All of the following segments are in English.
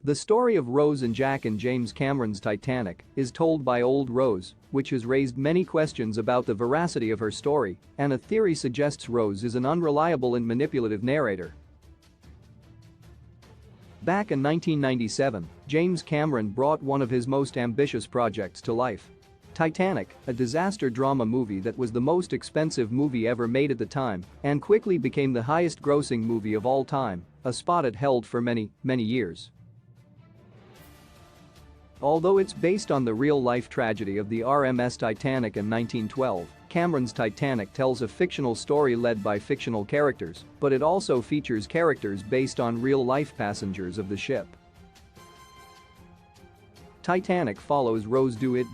The story of Rose and Jack in James Cameron's Titanic is told by old Rose, which has raised many questions about the veracity of her story, and a theory suggests Rose is an unreliable and manipulative narrator. Back in 1997, James Cameron brought one of his most ambitious projects to life. Titanic, a disaster drama movie that was the most expensive movie ever made at the time and quickly became the highest-grossing movie of all time, a spot it held for many years. Although it's based on the real-life tragedy of the RMS Titanic in 1912, Cameron's Titanic tells a fictional story led by fictional characters, but it also features characters based on real-life passengers of the ship. Titanic follows Rose DeWitt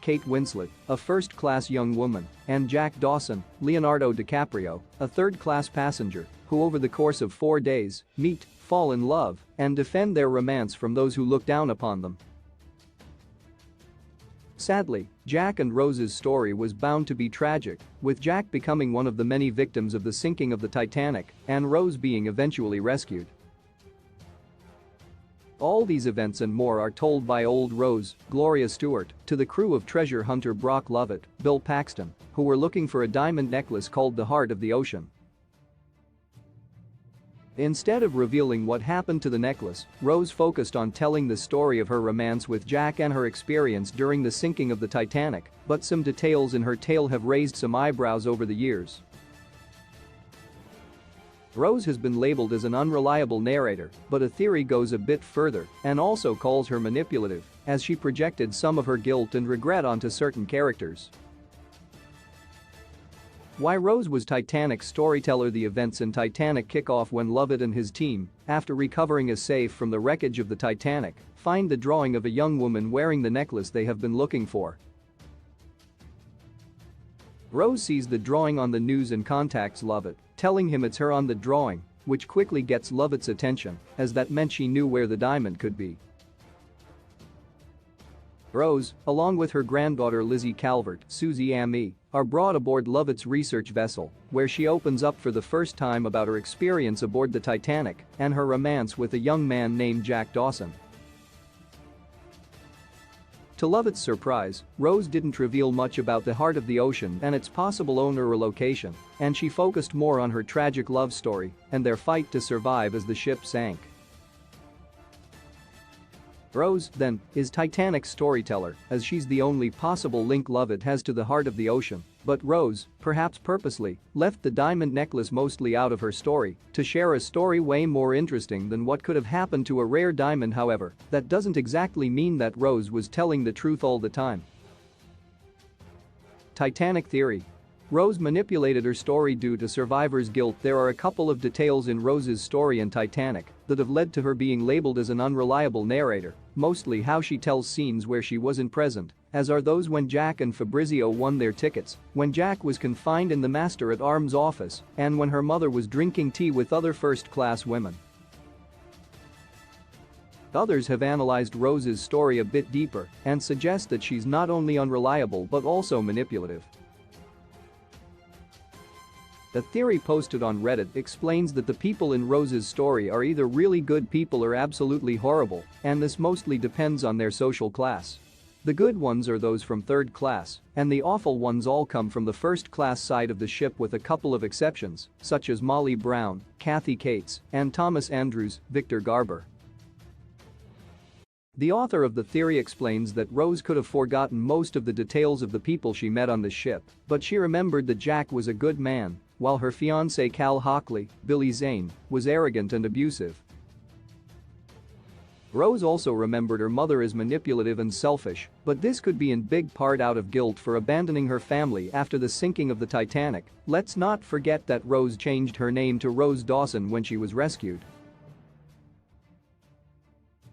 Kate Winslet, a first-class young woman, and Jack Dawson, Leonardo DiCaprio, a third-class passenger, who over the course of 4 days meet, fall in love, and defend their romance from those who look down upon them. Sadly, Jack and Rose's story was bound to be tragic, with Jack becoming one of the many victims of the sinking of the Titanic and Rose being eventually rescued. All these events and more are told by old Rose, Gloria Stewart, to the crew of treasure hunter Brock Lovett, Bill Paxton, who were looking for a diamond necklace called the Heart of the Ocean. Instead of revealing what happened to the necklace, Rose focused on telling the story of her romance with Jack and her experience during the sinking of the Titanic, but some details in her tale have raised some eyebrows over the years. Rose has been labeled as an unreliable narrator, but a theory goes a bit further and also calls her manipulative, as she projected some of her guilt and regret onto certain characters. Why Rose was Titanic's storyteller? The events in Titanic kick off when Lovett and his team, after recovering a safe from the wreckage of the Titanic, find the drawing of a young woman wearing the necklace they have been looking for. Rose sees the drawing on the news and contacts Lovett, telling him it's her on the drawing, which quickly gets Lovett's attention, as that meant she knew where the diamond could be. Rose, along with her granddaughter Lizzie Calvert, Susie Amy, are brought aboard Lovett's research vessel, where she opens up for the first time about her experience aboard the Titanic and her romance with a young man named Jack Dawson. To Lovett's surprise, Rose didn't reveal much about the Heart of the Ocean and its possible owner or location, and she focused more on her tragic love story and their fight to survive as the ship sank. Rose, then, is Titanic's storyteller, as she's the only possible link Lovett has to the Heart of the Ocean, but Rose, perhaps purposely, left the diamond necklace mostly out of her story to share a story way more interesting than what could have happened to a rare diamond. However, that doesn't exactly mean that Rose was telling the truth all the time. Titanic theory. Rose manipulated her story due to survivors' guilt. There are a couple of details in Rose's story in Titanic that have led to her being labeled as an unreliable narrator, mostly how she tells scenes where she wasn't present, as are those when Jack and Fabrizio won their tickets, when Jack was confined in the Master-at-Arms office, and when her mother was drinking tea with other first-class women. Others have analyzed Rose's story a bit deeper and suggest that she's not only unreliable but also manipulative. A theory posted on Reddit explains that the people in Rose's story are either really good people or absolutely horrible, and this mostly depends on their social class. The good ones are those from third class, and the awful ones all come from the first-class side of the ship, with a couple of exceptions, such as Molly Brown, Kathy Cates, and Thomas Andrews, Victor Garber. The author of the theory explains that Rose could have forgotten most of the details of the people she met on the ship, but she remembered that Jack was a good man, while her fiancé Cal Hockley, Billy Zane, was arrogant and abusive. Rose also remembered her mother as manipulative and selfish, but this could be in big part out of guilt for abandoning her family after the sinking of the Titanic. Let's not forget that Rose changed her name to Rose Dawson when she was rescued.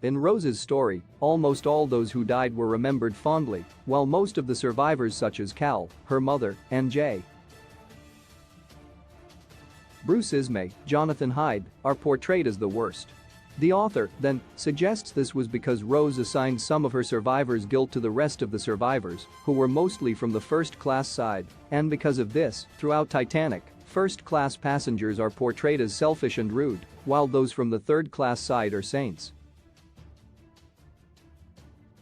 In Rose's story, almost all those who died were remembered fondly, while most of the survivors, such as Cal, her mother, and Jay, Bruce Ismay, Jonathan Hyde, are portrayed as the worst. The author, then, suggests this was because Rose assigned some of her survivors' guilt to the rest of the survivors, who were mostly from the first-class side, and because of this, throughout Titanic, first-class passengers are portrayed as selfish and rude, while those from the third-class side are saints.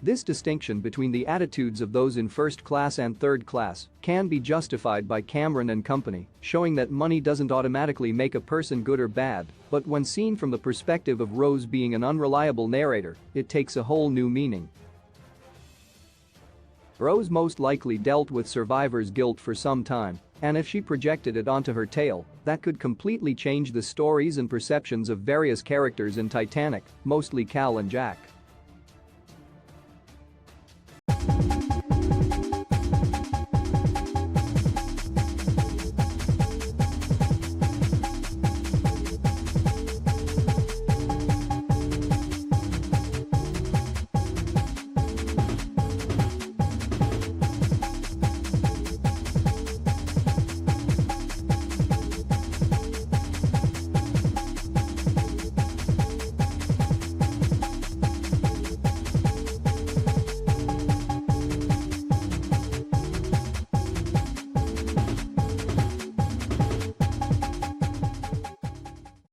This distinction between the attitudes of those in first class and third class can be justified by Cameron and company, showing that money doesn't automatically make a person good or bad, but when seen from the perspective of Rose being an unreliable narrator, it takes a whole new meaning. Rose most likely dealt with survivor's guilt for some time, and if she projected it onto her tale, that could completely change the stories and perceptions of various characters in Titanic, mostly Cal and Jack.